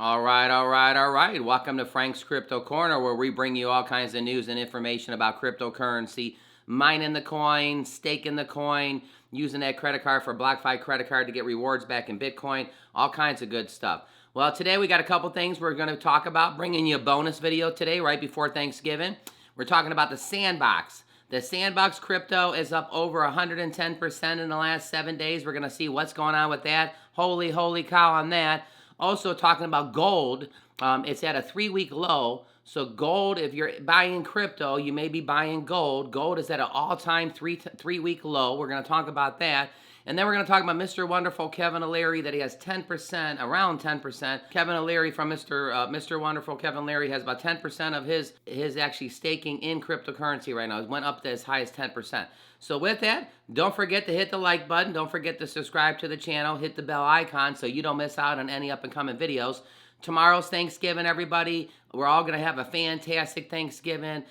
All right. Welcome to Frank's Crypto Corner, where we bring you all kinds of news and information about cryptocurrency, mining the coin, staking the coin, using that credit card for BlockFi credit card to get rewards back in Bitcoin, all kinds of good stuff. Well, today we got a couple things we're going to talk about, bringing you a bonus video today right before Thanksgiving. We're talking about the Sandbox. The Sandbox crypto is up over 110% in the last 7 days. We're going to see what's going on with that. Holy cow on that. Also talking about gold, it's at a 3-week low. So gold, if you're buying crypto, you may be buying gold. Gold is at an all-time three-week low. We're going to talk about that. And then we're going to talk about Mr. Wonderful Kevin O'Leary, that he has 10%, around 10%. Kevin O'Leary from Mr. Wonderful Kevin O'Leary has about 10% of his actually staking in cryptocurrency right now. It went up to as high as 10%. So with that, don't forget to hit the like button. Don't forget to subscribe to the channel. Hit the bell icon so you don't miss out on any up-and-coming videos. Tomorrow's Thanksgiving, everybody. We're all going to have a fantastic Thanksgiving,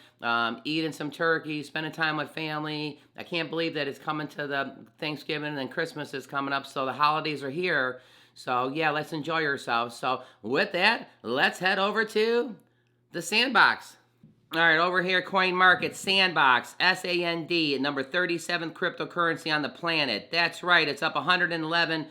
eating some turkey, spending time with family. I can't believe that it's coming to the Thanksgiving and then Christmas is coming up, so the holidays are here. So, yeah, let's enjoy ourselves. So, with that, let's head over to the Sandbox. All right, over here, Coin Market, Sandbox, SAND, number 37th cryptocurrency on the planet. That's right, it's up 111%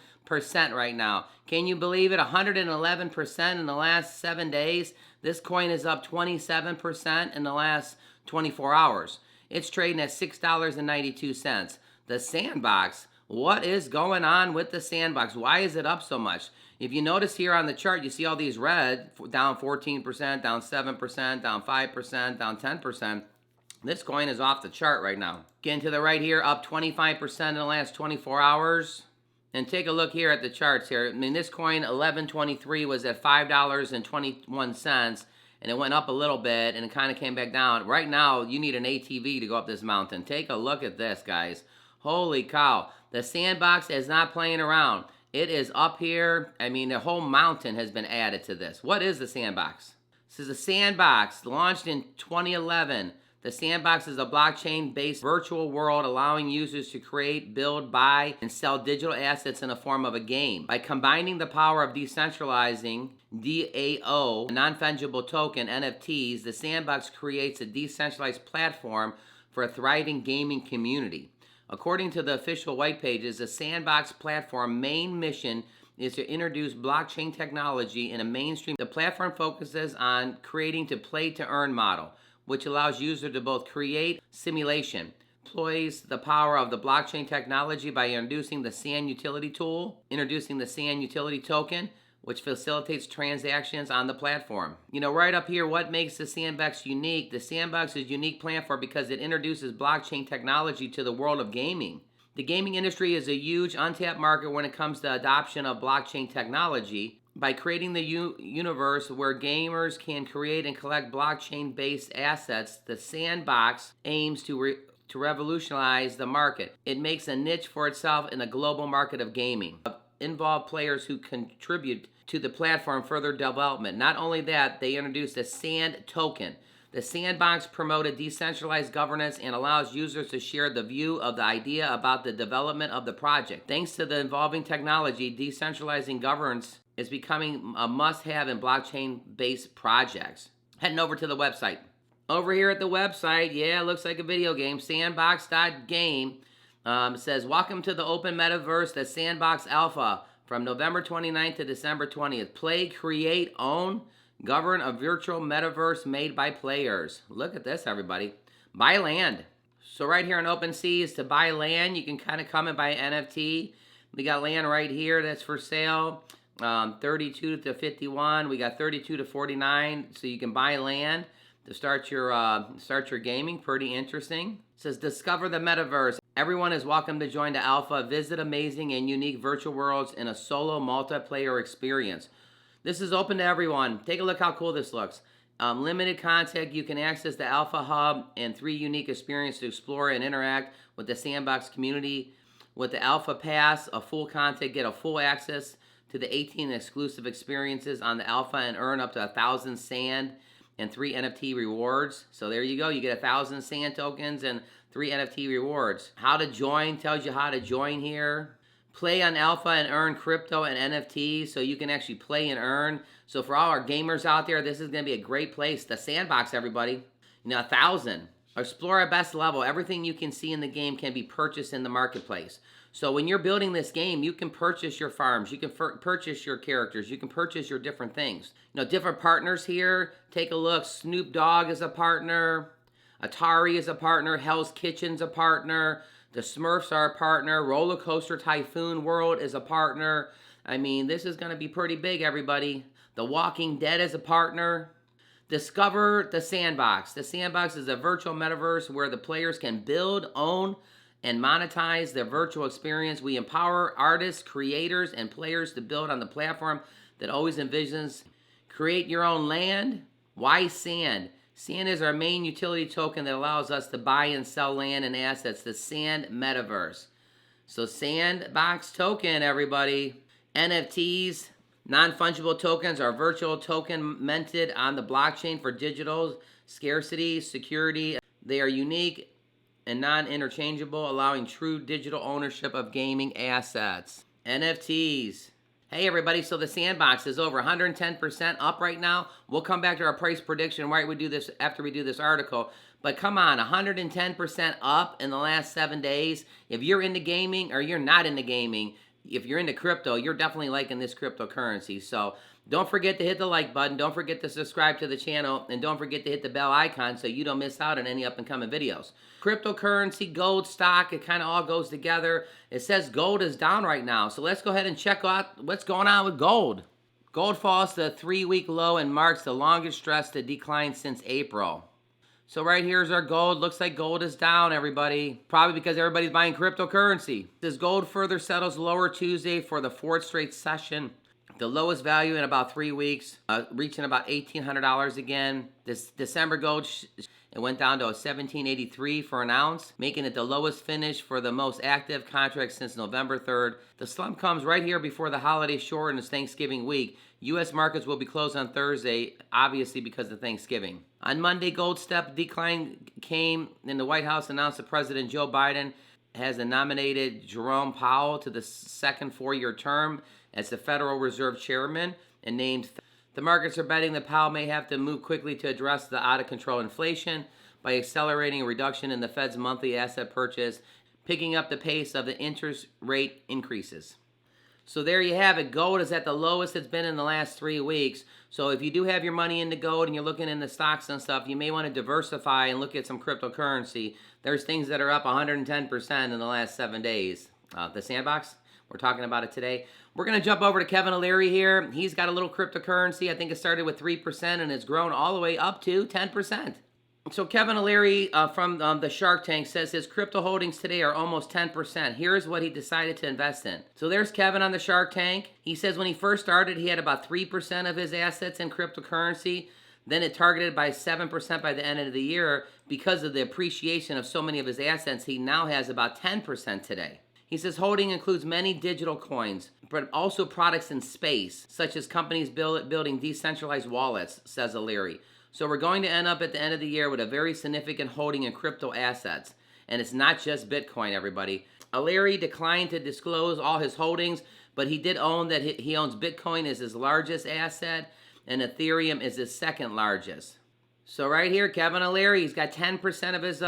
right now. Can you believe it? 111% in the last 7 days. This coin is up 27% in the last 24 hours. It's trading at $6.92. The Sandbox, what is going on with the Sandbox? Why is it up so much? If you notice here on the chart, you see all these red, down 14%, down 7%, down 5%, down 10%. This coin is off the chart right now. Getting to the right here, up 25% in the last 24 hours. And take a look here at the charts here. I mean, this coin, 1123, was at $5.21, and it went up a little bit, and it kind of came back down. Right now, you need an ATV to go up this mountain. Take a look at this, guys. Holy cow. The Sandbox is not playing around. It is up here. I mean, the whole mountain has been added to this. What is the Sandbox? This is a Sandbox launched in 2011. The Sandbox is a blockchain-based virtual world allowing users to create, build, buy, and sell digital assets in the form of a game. By combining the power of decentralizing DAO, non-fungible token, NFTs, the Sandbox creates a decentralized platform for a thriving gaming community. According to the official white pages, the Sandbox platform main mission is to introduce blockchain technology in a mainstream. The platform focuses on creating to play-to-earn model, which allows users to both create simulation, employs the power of the blockchain technology by introducing the SAN utility tool, introducing the SAN utility token, which facilitates transactions on the platform. You know, right up here, what makes the Sandbox unique? The Sandbox is a unique platform because it introduces blockchain technology to the world of gaming. The gaming industry is a huge untapped market when it comes to adoption of blockchain technology. By creating the universe where gamers can create and collect blockchain-based assets, the Sandbox aims to revolutionize the market. It makes a niche for itself in the global market of gaming. Involve players who contribute to the platform further development. Not only that, they introduced a SAND token. The Sandbox promoted decentralized governance and allows users to share the view of the idea about the development of the project. Thanks to the evolving technology, decentralizing governance is becoming a must-have in blockchain-based projects. Heading over to the website. Over here at the website, yeah, it looks like a video game, sandbox.game. It says, welcome to the open metaverse, the Sandbox Alpha, from November 29th to December 20th. Play, create, own, govern a virtual metaverse made by players. Look at this, everybody. Buy land. So right here on OpenSea, to buy land, you can kind of come and buy NFT. We got land right here that's for sale, 32 to 51. We got 32 to 49, so you can buy land to start your gaming. Pretty interesting. It says, discover the metaverse. Everyone is welcome to join the alpha. Visit amazing and unique virtual worlds in a solo multiplayer experience. This is open to everyone. Take a look how cool this looks. Limited content. You can access the Alpha Hub and 3 unique experiences to explore and interact with the Sandbox community. With the Alpha Pass, a full content, get a full access to the 18 exclusive experiences on the Alpha and earn up to 1,000 SAND and 3 NFT rewards. So there you go. You get 1,000 SAND tokens and 3 NFT rewards. How to join, tells you how to join here. Play on alpha and earn crypto and NFTs, so you can actually play and earn. So for all our gamers out there, this is going to be a great place. The Sandbox, everybody. 1,000. Explore at best level. Everything you can see in the game can be purchased in the marketplace. So when you're building this game, you can purchase your farms, you can purchase your characters, you can purchase your different things. Different partners here. Take a look. Snoop Dogg is a partner. Atari is a partner. Hell's Kitchen's a partner. The Smurfs are a partner. Roller Coaster Typhoon World is a partner. I mean, this is going to be pretty big, everybody. The Walking Dead is a partner. Discover the Sandbox. The Sandbox is a virtual metaverse where the players can build, own, and monetize their virtual experience. We empower artists, creators, and players to build on the platform that always envisions. Create your own land. Why Sand? Sand is our main utility token that allows us to buy and sell land and assets. The Sand Metaverse. So Sandbox token, everybody. NFTs. Non-fungible tokens are virtual token minted on the blockchain for digital scarcity, security. They are unique and non-interchangeable, allowing true digital ownership of gaming assets. NFTs. Hey everybody, so the Sandbox is over 110% up right now. We'll come back to our price prediction right we do this after we do this article. But come on, 110% up in the last 7 days. If you're into gaming or you're not into gaming, if you're into crypto, you're definitely liking this cryptocurrency. So don't forget to hit the like button. Don't forget to subscribe to the channel. And don't forget to hit the bell icon so you don't miss out on any up and coming videos. Cryptocurrency, gold, stock, it kind of all goes together. It says gold is down right now. So let's go ahead and check out what's going on with gold. Gold falls to a 3-week low and marks the longest stretch to decline since April. So right here's our gold. Looks like gold is down, everybody. Probably because everybody's buying cryptocurrency. This gold further settles lower Tuesday for the 4th straight session. The lowest value in about 3 weeks, reaching about $1,800 again. This December gold, it went down to a $17.83 for an ounce, making it the lowest finish for the most active contract since November 3rd. The slump comes right here before the holiday shortens Thanksgiving week. U.S. markets will be closed on Thursday, obviously because of Thanksgiving. On Monday, gold step decline came, and the White House announced that President Joe Biden has nominated Jerome Powell to the second 4-year term as the Federal Reserve Chairman, and named. The markets are betting that Powell may have to move quickly to address the out-of-control inflation by accelerating a reduction in the Fed's monthly asset purchase, picking up the pace of the interest rate increases. So there you have it. Gold is at the lowest it's been in the last 3 weeks. So if you do have your money into gold and you're looking into stocks and stuff, you may want to diversify and look at some cryptocurrency. There's things that are up 110% in the last 7 days. The Sandbox, we're talking about it today. We're going to jump over to Kevin O'Leary here. He's got a little cryptocurrency. I think it started with 3% and it's grown all the way up to 10%. So Kevin O'Leary from the Shark Tank says his crypto holdings today are almost 10%. Here's what he decided to invest in. So there's Kevin on the Shark Tank. He says when he first started, he had about 3% of his assets in cryptocurrency. Then it targeted by 7% by the end of the year. Because of the appreciation of so many of his assets, he now has about 10% today. He says holding includes many digital coins, but also products in space, such as companies building decentralized wallets, says O'Leary. So we're going to end up at the end of the year with a very significant holding in crypto assets. And it's not just Bitcoin, everybody. O'Leary declined to disclose all his holdings, but he did own that he owns Bitcoin as his largest asset, and Ethereum is his second largest. So right here, Kevin O'Leary, he's got 10% of his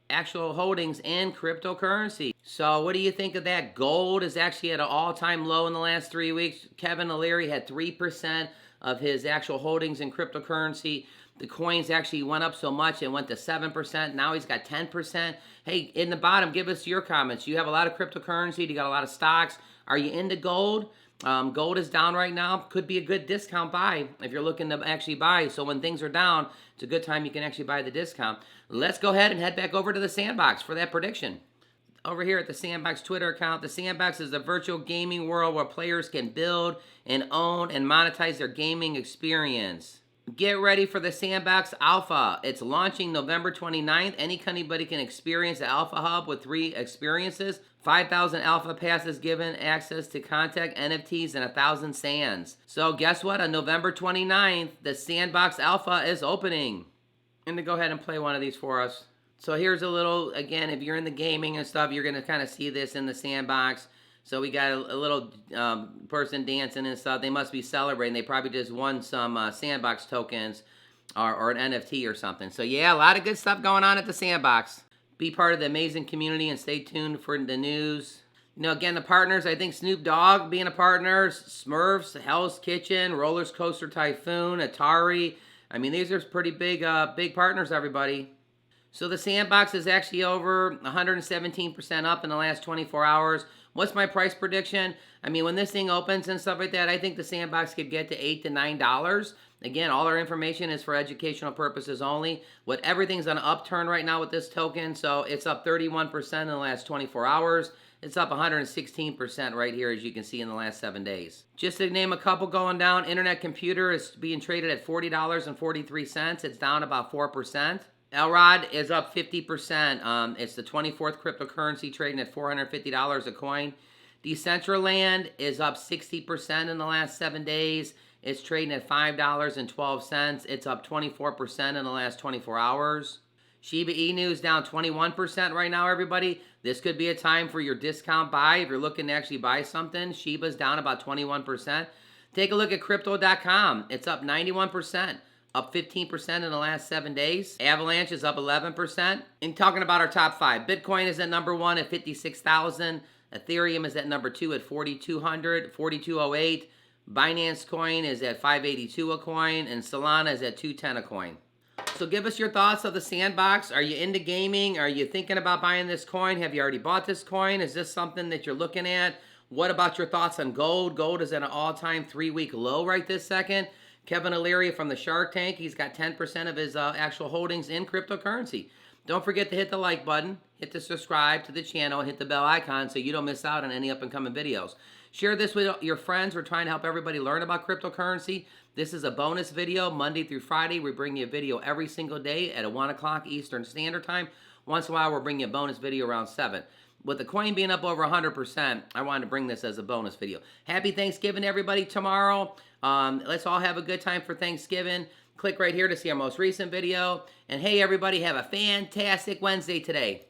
actual holdings in cryptocurrency. So what do you think of that? Gold is actually at an all-time low in the last 3 weeks. Kevin O'Leary had 3% of his actual holdings in cryptocurrency. The coins actually went up so much and went to 7%. Now he's got 10%. Hey, in the bottom, give us your comments. You have a lot of cryptocurrency. You got a lot of stocks. Are you into gold? Gold is down right now. Could be a good discount buy if you're looking to actually buy. So when things are down, it's a good time you can actually buy the discount. Let's go ahead and head back over to the Sandbox for that prediction. Over here at the Sandbox Twitter account, the Sandbox is a virtual gaming world where players can build and own and monetize their gaming experience. Get ready for the Sandbox Alpha. It's launching November 29th. Anybody can experience the Alpha Hub with 3 experiences. 5,000 Alpha passes given access to contact, NFTs, and 1,000 sands. So guess what? On November 29th, the Sandbox Alpha is opening. I'm going to go ahead and play one of these for us. So here's a little, again, if you're in the gaming and stuff, you're going to kind of see this in the Sandbox. So we got a little person dancing and stuff. They must be celebrating. They probably just won some Sandbox tokens or an NFT or something. So yeah, a lot of good stuff going on at the Sandbox. Be part of the amazing community and stay tuned for the news. You know, again, the partners, I think Snoop Dogg being a partner, Smurfs, Hell's Kitchen, Roller Coaster Typhoon, Atari. I mean, these are pretty big partners, everybody. So the Sandbox is actually over 117% up in the last 24 hours. What's my price prediction? I mean, when this thing opens and stuff like that, I think the Sandbox could get to $8 to $9. Again, all our information is for educational purposes only. Everything's on an upturn right now with this token, so it's up 31% in the last 24 hours. It's up 116% right here, as you can see, in the last 7 days. Just to name a couple going down, Internet Computer is being traded at $40.43. It's down about 4%. Elrod is up 50%. It's the 24th cryptocurrency trading at $450 a coin. Decentraland is up 60% in the last 7 days. It's trading at $5.12. It's up 24% in the last 24 hours. Shiba Inu is down 21% right now, everybody. This could be a time for your discount buy. If you're looking to actually buy something, Shiba's down about 21%. Take a look at crypto.com. It's up 91%. Up 15% in the last 7 days. Avalanche is up 11%. And talking about our top 5, Bitcoin is at number 1 at 56,000. Ethereum is at number 2 at 4,200, 4,208. Binance Coin is at 582 a coin, and Solana is at 210 a coin. So give us your thoughts of the Sandbox. Are you into gaming? Are you thinking about buying this coin? Have you already bought this coin? Is this something that you're looking at? What about your thoughts on gold? Gold is at an all-time 3-week low right this second. Kevin O'Leary from the Shark Tank, he's got 10% of his actual holdings in cryptocurrency. Don't forget to hit the like button, hit the subscribe to the channel, and hit the bell icon so you don't miss out on any up-and-coming videos. Share this with your friends. We're trying to help everybody learn about cryptocurrency. This is a bonus video, Monday through Friday. We bring you a video every single day at 1 o'clock Eastern Standard Time. Once in a while, we'll bring you a bonus video around 7. With the coin being up over 100%, I wanted to bring this as a bonus video. Happy Thanksgiving, everybody, tomorrow. Let's all have a good time for Thanksgiving. Click right here to see our most recent video. And hey, everybody, have a fantastic Wednesday today.